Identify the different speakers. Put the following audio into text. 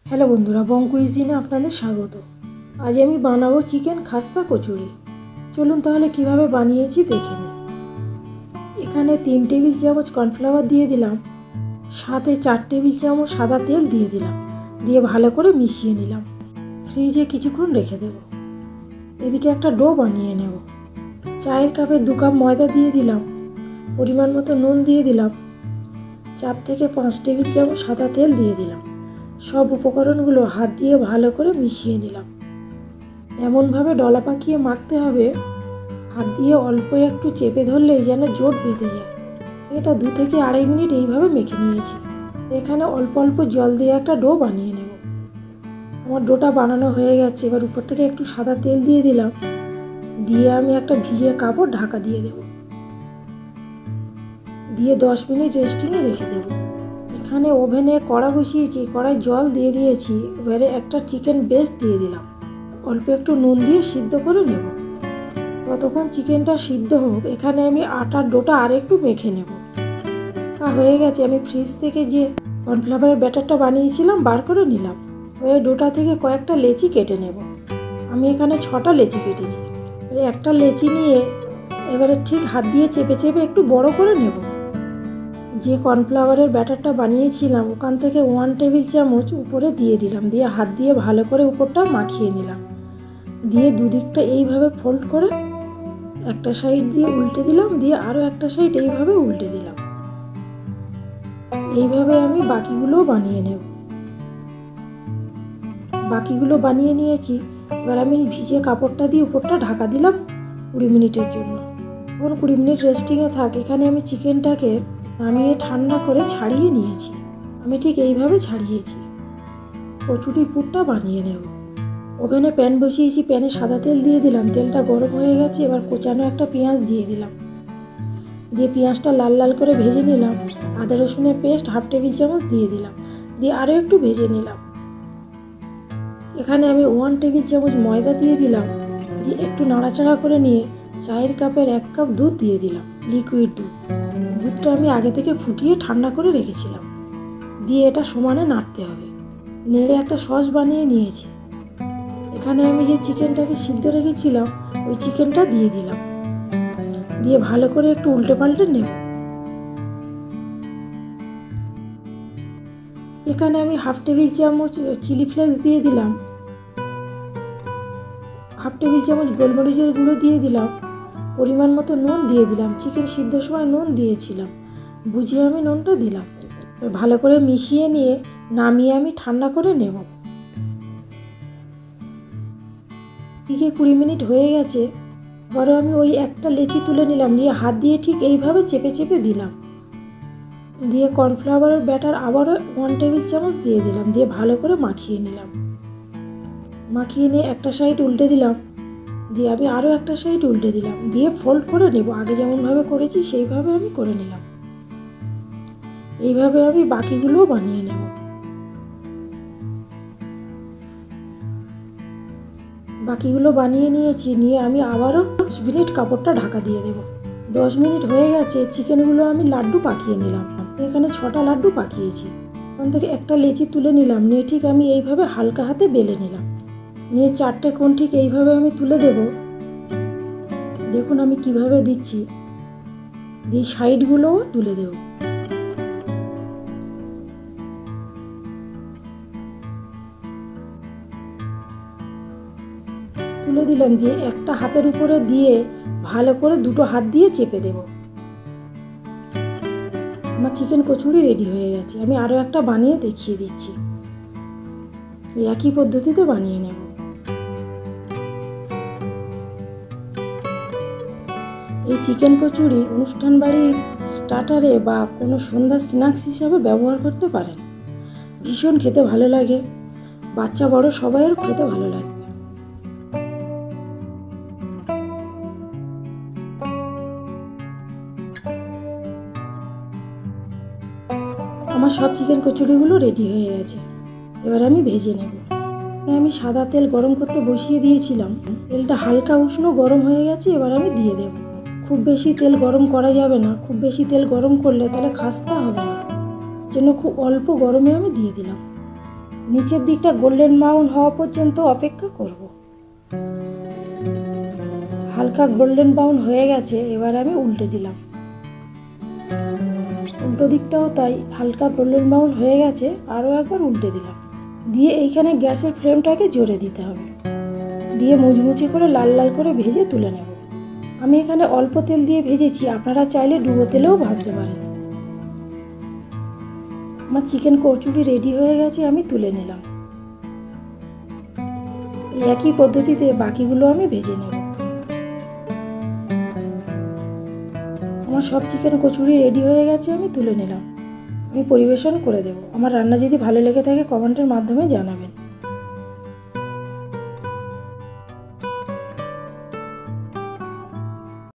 Speaker 1: Hello বন্ধুরা, বং কুইজিনে আপনাদের স্বাগত। আজ আমি বানাবো চিকেন খাস্তা কচুরি। চলুন তাহলে কিভাবে বানিয়েছি দেখে নিই। এখানে 3 টেবিল চামচ কর্নফ্লাওয়ার দিয়ে দিলাম, সাথে 4 টেবিল চামচ সাদা তেল দিয়ে দিলাম, দিয়ে ভালো করে মিশিয়ে নিলাম। ফ্রিজে কিছুক্ষণ রেখে দেব। এদিকে একটা ডো বানিয়ে নেব। চায়ের কাপে 2 কাপ ময়দা দিয়ে দিলাম, পরিমাণ মতো নুন দিয়ে দিলাম, 4 থেকে 5 টেবিল চামচ সাদা তেল দিয়ে দিলাম। সব উপকরণগুলো হাত দিয়ে ভালো করে মিশিয়ে নিলাম। এমনভাবে ডলা পাকিয়ে মাখতে হবে, হাত দিয়ে অল্প একটু চেপে ধরলেই যেন জোট বেঁধে যায়। এটা 2 থেকে 2.5 মিনিট এইভাবে মেখে নিয়েছি। এখানে অল্প অল্প জল দিয়ে একটা ডো বানিয়ে নেব। আমার ডোটা বানানো হয়ে গেছে। এবার উপর থেকে একটু সাদা তেল দিয়ে দিলাম, দিয়ে আমি একটা ভিজে কাপড় ঢাকা দিয়ে দেব, দিয়ে 10 মিনিট রেস্টিংয়ে রেখে দেব। এখানে ওভেনে কড়া বসিয়েছি, কড়াই জল দিয়ে দিয়েছি। এবারে একটা চিকেন ব্রেস্ট দিয়ে দিলাম, অল্প একটু নুন দিয়ে সিদ্ধ করে নেব। ততক্ষণ চিকেনটা সিদ্ধ হোক, এখানে আমি আটার ডোটা আর একটু মেখে নেব। হয়ে গেছে। আমি ফ্রিজ থেকে যে কর্নফ্লাওয়ারের ব্যাটারটা বানিয়েছিলাম বার করে নিলাম। ওই ডোটা থেকে কয়েকটা লেচি কেটে নেব। আমি এখানে 6টা লেচি কেটেছি। একটা লেচি নিয়ে এবারে ঠিক হাত দিয়ে চেপে চেপে একটু বড় করে নেব। যে কর্নফ্লাওয়ারের ব্যাটারটা বানিয়েছিলাম ওখান থেকে 1 টেবিল চামচ উপরে দিয়ে দিলাম, দিয়ে হাত দিয়ে ভালো করে উপরটা মাখিয়ে নিলাম, দিয়ে দুদিকটা এইভাবে ফোল্ড করে একটা সাইড দিয়ে উল্টে দিলাম, দিয়ে আরও একটা সাইড এইভাবে উল্টে দিলাম। এইভাবে আমি বাকিগুলোও বানিয়ে নেব। বাকিগুলো বানিয়ে নিয়েছি। এবার আমি ভিজে কাপড়টা দিয়ে উপরটা ঢাকা দিলাম 20 মিনিটের জন্য। এখন 20 মিনিট রেস্টিংয়ে থাক। এখানে আমি চিকেনটাকে নামিয়ে ঠান্ডা করে ছাড়িয়ে নিয়েছি। আমি ঠিক এইভাবে ছাড়িয়েছি। কচুরি পুরটা বানিয়ে নেব। ওভেনে প্যান বসিয়েছি, প্যানে সাদা তেল দিয়ে দিলাম, তেলটা গরম হয়ে গেছে। এবার কোচানো একটা পেঁয়াজ দিয়ে দিলাম, দিয়ে পেঁয়াজটা লাল লাল করে ভেজে নিলাম। আদা রসুনের পেস্ট 1/2 টেবিল চামচ দিয়ে দিলাম, দিয়ে আরও একটু ভেজে নিলাম। এখানে আমি 1 টেবিল চামচ ময়দা দিয়ে দিলাম, দিয়ে একটু নাড়াচাড়া করে নিয়ে চায়ের কাপের 1 কাপ দুধ দিয়ে দিলাম, লিকুইড দুধ। দুধটা আমি আগে থেকে ফুটিয়ে ঠান্ডা করে রেখেছিলাম, দিয়ে এটা সমানে নাড়তে হবে। নেড়ে একটা সস বানিয়ে নিয়েছি। এখানে আমি যে চিকেনটাকে সিদ্ধ রেখেছিলাম ওই চিকেনটা দিয়ে দিলাম, দিয়ে ভালো করে একটু উল্টে পাল্টে নেব। এখানে আমি 1/2 টেবিল চামচ চিলি ফ্লেক্স দিয়ে দিলাম, 1/2 টেবিল চামচ গোলমরিচের গুঁড়ো দিয়ে দিলাম, পরিমাণ মতো নুন দিয়ে দিলাম। চিকেন সিদ্ধ সময় নুন দিয়েছিলাম, বুঝিয়ে আমি নুনটা দিলাম। ভালো করে মিশিয়ে নিয়ে নামিয়ে আমি ঠান্ডা করে নেব। এদিকে 20 মিনিট হয়ে গেছে। আবারও আমি ওই একটা লেচি তুলে নিলাম, নিয়ে হাত দিয়ে ঠিক এইভাবে চেপে চেপে দিলাম, দিয়ে কর্নফ্লাওয়ারের ব্যাটার আবারও 1 টেবিল চামচ দিয়ে দিলাম, দিয়ে ভালো করে মাখিয়ে নিলাম। মাখিয়ে নিয়ে একটা সাইড উল্টে দিলাম, দিয়ে আমি আরও একটা সাইড উল্টে দিলাম, দিয়ে ফোল্ড করে নেব। আগে যেমনভাবে করেছি সেইভাবে আমি করে নিলাম। এইভাবে আমি বাকিগুলোও বানিয়ে নেব। বাকিগুলো বানিয়ে নিয়েছি, নিয়ে আমি আবারও 10 মিনিট কাপড়টা ঢাকা দিয়ে দেব। 10 মিনিট হয়ে গেছে। চিকেনগুলো আমি লাড্ডু পাকিয়ে নিলাম। এখানে 6টা লাড্ডু পাকিয়েছি। ওখান থেকে একটা লেচি তুলে নিলাম, নিয়ে ঠিক আমি এইভাবে হালকা হাতে বেলে নিলাম, নিয়ে 4টে কোণ ঠিক এইভাবে আমি তুলে দেব। দেখুন আমি কিভাবে দিচ্ছি, দিয়ে সাইডগুলোও তুলে দেব। তুলে দিলাম, দিয়ে একটা হাতের উপরে দিয়ে ভালো করে 2টো হাত দিয়ে চেপে দেব। আমার চিকেন কচুরি রেডি হয়ে গেছে। আমি আরও একটা বানিয়ে দেখিয়ে দিচ্ছি। একই পদ্ধতিতে বানিয়ে নেব। এই চিকেন কচুরি অনুষ্ঠান বাড়ির স্টার্টারে বা কোনো সন্ধ্যার স্ন্যাক্স হিসাবে ব্যবহার করতে পারেন। ভীষণ খেতে ভালো লাগে, বাচ্চা বড় সবাইয়ের খেতে ভালো লাগবে। আমার সব চিকেন কচুরিগুলো রেডি হয়ে গেছে। এবার আমি ভেজে নেব। আমি সাদা তেল গরম করতে বসিয়ে দিয়েছিলাম, তেলটা হালকা উষ্ণ গরম হয়ে গেছে। এবার আমি দিয়ে দেব। খুব বেশি তেল গরম করা যাবে না, খুব বেশি তেল গরম করলে তাহলে খাস্তা হবে না, জন্য খুব অল্প গরমে আমি দিয়ে দিলাম। নিচের দিকটা গোল্ডেন ব্রাউন হওয়া পর্যন্ত অপেক্ষা করব। হালকা গোল্ডেন ব্রাউন হয়ে গেছে, এবার আমি উল্টে দিলাম। উল্টো দিকটাও তাই হালকা গোল্ডেন ব্রাউন হয়ে গেছে, আরও একবার উল্টে দিলাম। দিয়ে এইখানে গ্যাসের ফ্লেমটাকে জোরে দিতে হবে, দিয়ে মুচমুচে করে লাল লাল করে ভেজে তুলে নেব। আমি এখানে অল্প তেল দিয়ে ভেজেছি, আপনারা চাইলে ডুবো তেলেও ভাজতে পারেন। আমার চিকেন কচুরি রেডি হয়ে গেছে, আমি তুলে নিলাম। একই পদ্ধতিতে বাকিগুলো আমি ভেজে নেব। আমার সব চিকেন কচুরি রেডি হয়ে গেছে, আমি তুলে নিলাম। আমি পরিবেশন করে দেব। আমার রান্না যদি ভালো লেগে থাকে কমেন্টের মাধ্যমে জানাবেন।